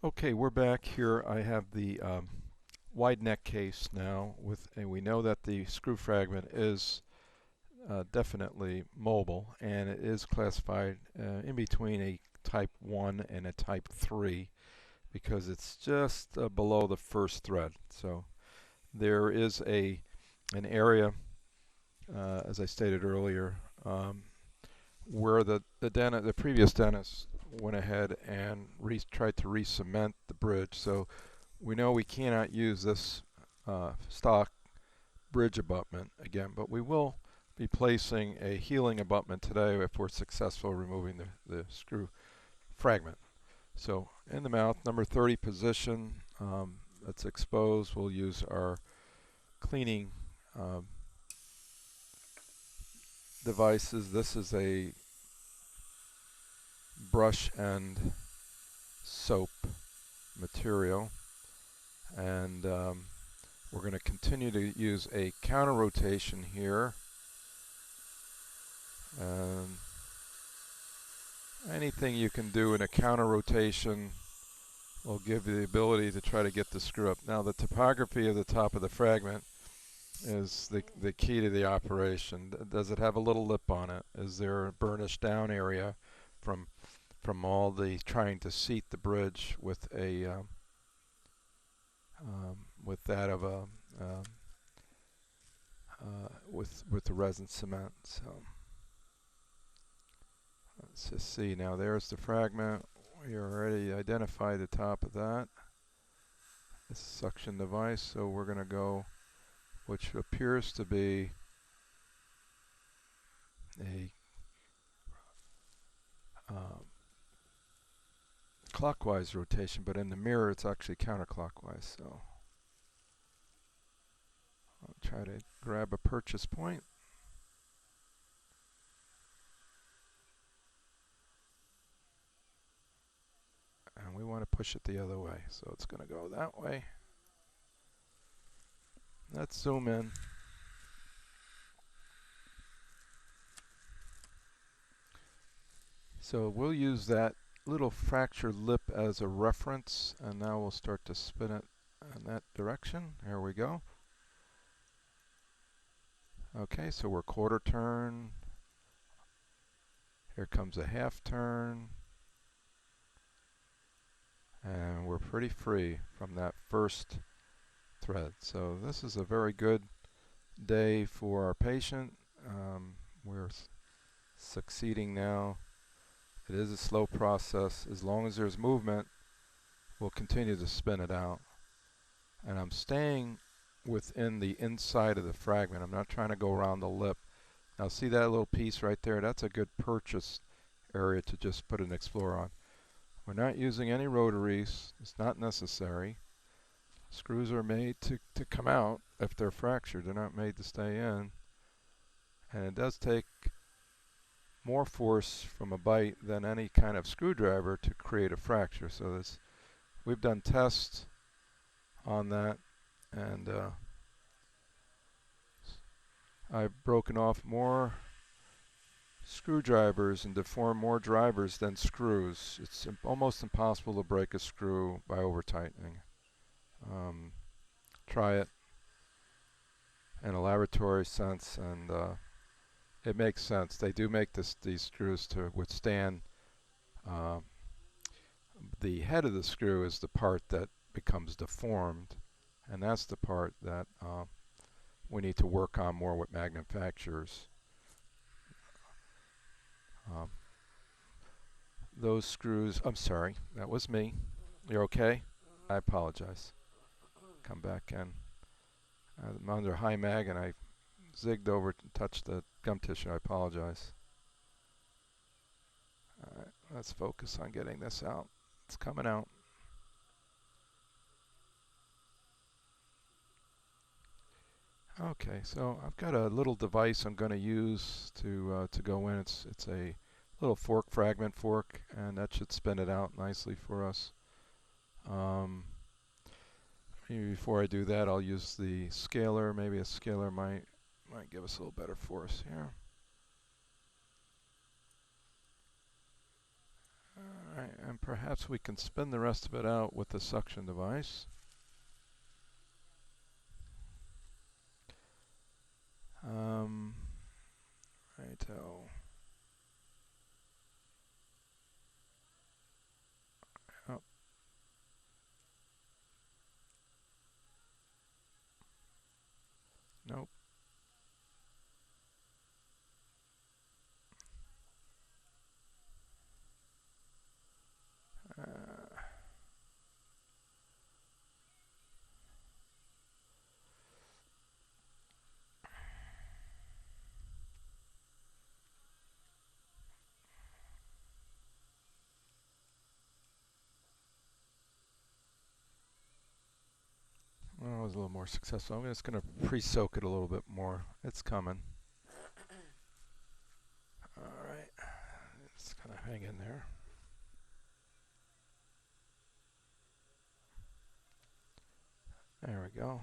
Okay, we're back here. I have the wide neck case now, and we know that the screw fragment is definitely mobile, and it is classified in between a type 1 and a type 3 because it's just below the first thread. So there is an area, as I stated earlier, where the previous dentist went ahead and tried to re-cement the bridge. So we know we cannot use this stock bridge abutment again, but we will be placing a healing abutment today if we're successful removing the screw fragment. So in the mouth, number 30 position, that's exposed. We'll use our cleaning devices. This is a brush and soap material, and we're going to continue to use a counter rotation here, and anything you can do in a counter rotation will give you the ability to try to get the screw up. Now the topography of the top of the fragment is the key to the operation. Does it have a little lip on it? Is there a burnished down area from all the trying to seat the bridge with a with that of a with the resin cement? So let's just see. Now there's the fragment. We already identified the top of that. This suction device. So we're going to go, which appears to be a clockwise rotation, but in the mirror it's actually counterclockwise. So I'll try to grab a purchase point. And we want to push it the other way, so it's going to go that way. Let's zoom in. So we'll use that little fracture lip as a reference, and now we'll start to spin it in that direction. Here we go. Okay, so we're quarter turn. Here comes a half turn. And we're pretty free from that first thread. So this is a very good day for our patient. We're succeeding now. It is a slow process. As long as there's movement, we'll continue to spin it out. And I'm staying within the inside of the fragment. I'm not trying to go around the lip. Now see that little piece right there? That's a good purchase area to just put an Explorer on. We're not using any rotaries. It's not necessary. Screws are made to come out if they're fractured. They're not made to stay in. And it does take more force from a bite than any kind of screwdriver to create a fracture. So we've done tests on that, and I've broken off more screwdrivers and deformed more drivers than screws. It's almost impossible to break a screw by over tightening. Try it in a laboratory sense, and it makes sense. They do make these screws to withstand. The head of the screw is the part that becomes deformed, and that's the part that we need to work on more with manufacturers. Those screws, I'm sorry, that was me. You're okay? I apologize. Come back in. I'm under high mag and I zigged over and touched the gum tissue. I apologize. Alright, let's focus on getting this out. It's coming out. Okay, so I've got a little device I'm going to use to go in. It's a little fragment fork, and that should spin it out nicely for us. Maybe before I do that, I'll use the scaler. Maybe a scaler might give us a little better force here. Alright, and perhaps we can spin the rest of it out with the suction device. Righto. Oh. Nope. Well, I was a little more successful. I'm just going to pre-soak it a little bit more. It's coming. Alright. It's going to hang in there. There we go.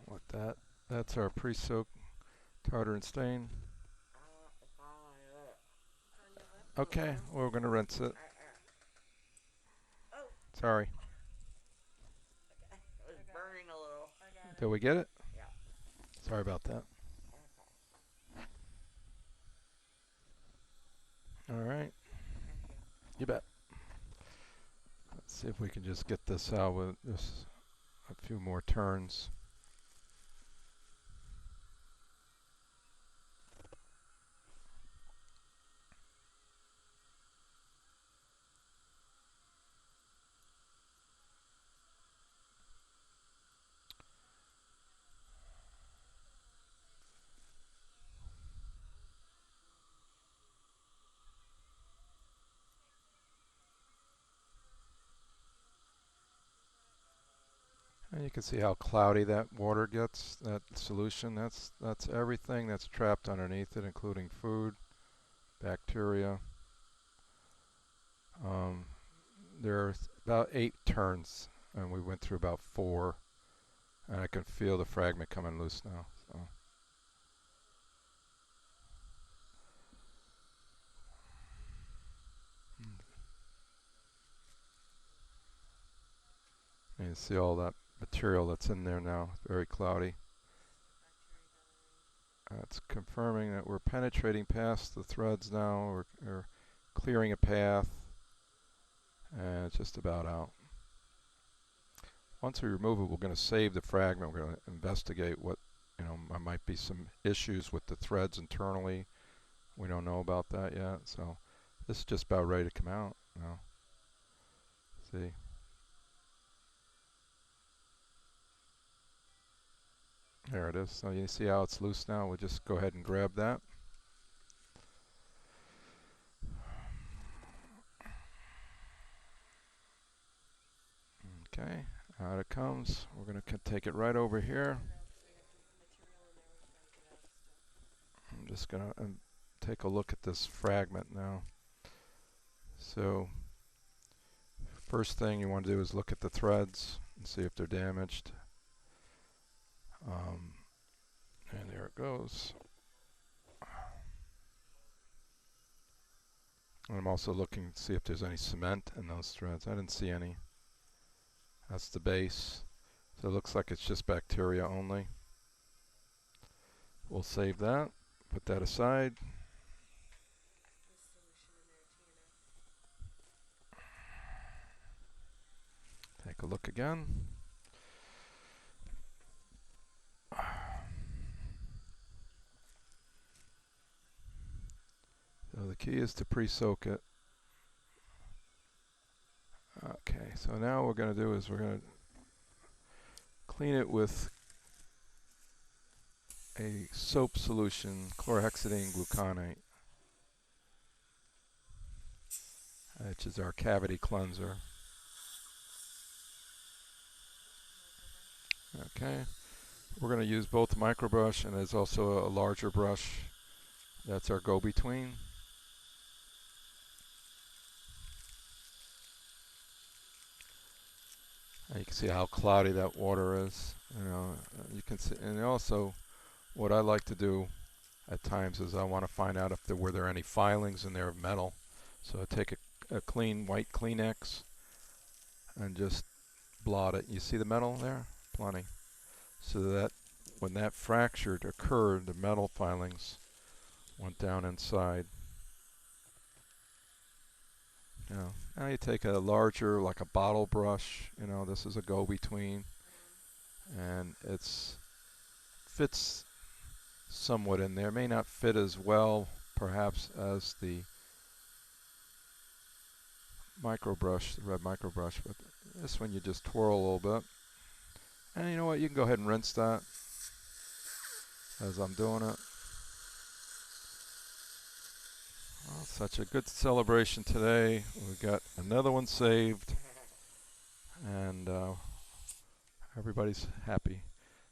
Let that. That's our pre-soak tartar and stain. Okay, we're going to rinse it. Sorry. It was burning a little. Did we get it? Yeah. Sorry about that. Alright. You bet. Let's see if we can just get this out with just a few more turns. And you can see how cloudy that water gets, that solution. That's everything that's trapped underneath it, including food, bacteria. There are about 8 turns, and we went through about 4. And I can feel the fragment coming loose now. So. And you see all that material that's in there now. It's very cloudy. It's confirming that we're penetrating past the threads now. We're clearing a path. And it's just about out. Once we remove it, we're going to save the fragment. We're going to investigate what, might be some issues with the threads internally. We don't know about that yet. So this is just about ready to come out now. See. There it is. So you see how it's loose now? We'll just go ahead and grab that. Okay, out it comes. We're going to take it right over here. I'm just going to take a look at this fragment now. So first thing you want to do is look at the threads and see if they're damaged. And there it goes. And I'm also looking to see if there's any cement in those threads. I didn't see any. That's the base. So it looks like it's just bacteria only. We'll save that. Put that aside. Take a look again. So the key is to pre-soak it. Okay, so now what we're going to do is we're going to clean it with a soap solution, chlorhexidine gluconate, which is our cavity cleanser. Okay, we're going to use both micro brush and there's also a larger brush. That's our go-between. And you can see how cloudy that water is. You can see, and also what I like to do at times is I want to find out if were there any filings in there of metal. So I take a clean white Kleenex and just blot it. You see the metal there? Plenty. So that when that fracture occurred, the metal filings went down inside. Now you take a larger, like a bottle brush, this is a go-between, and it's fits somewhat in there. May not fit as well, perhaps, as the micro brush, the red micro brush, but this one you just twirl a little bit. And you know what, you can go ahead and rinse that as I'm doing it. Well, such a good celebration today. We got another one saved, and everybody's happy.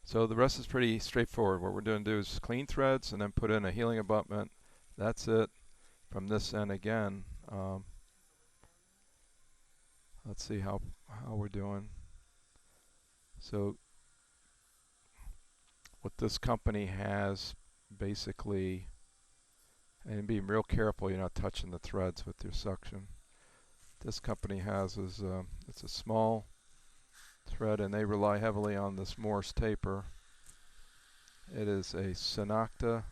So the rest is pretty straightforward. What we're going to do is clean threads and then put in a healing abutment. That's it. From this end again, let's see how we're doing. So what this company has basically, and being real careful you're not touching the threads with your suction. This company has is it's a small thread, and they rely heavily on this Morse taper. It is a Synocta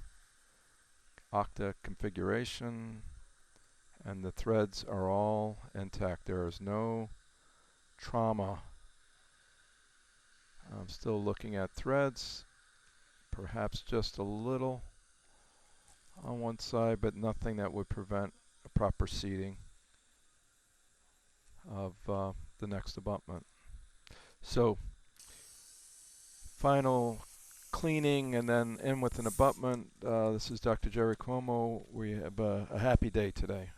octa configuration, and the threads are all intact. There is no trauma. I'm still looking at threads, perhaps just a little on one side, but nothing that would prevent a proper seating of the next abutment. So final cleaning and then in with an abutment. This is Dr. Jerry Cuomo. We have a happy day today.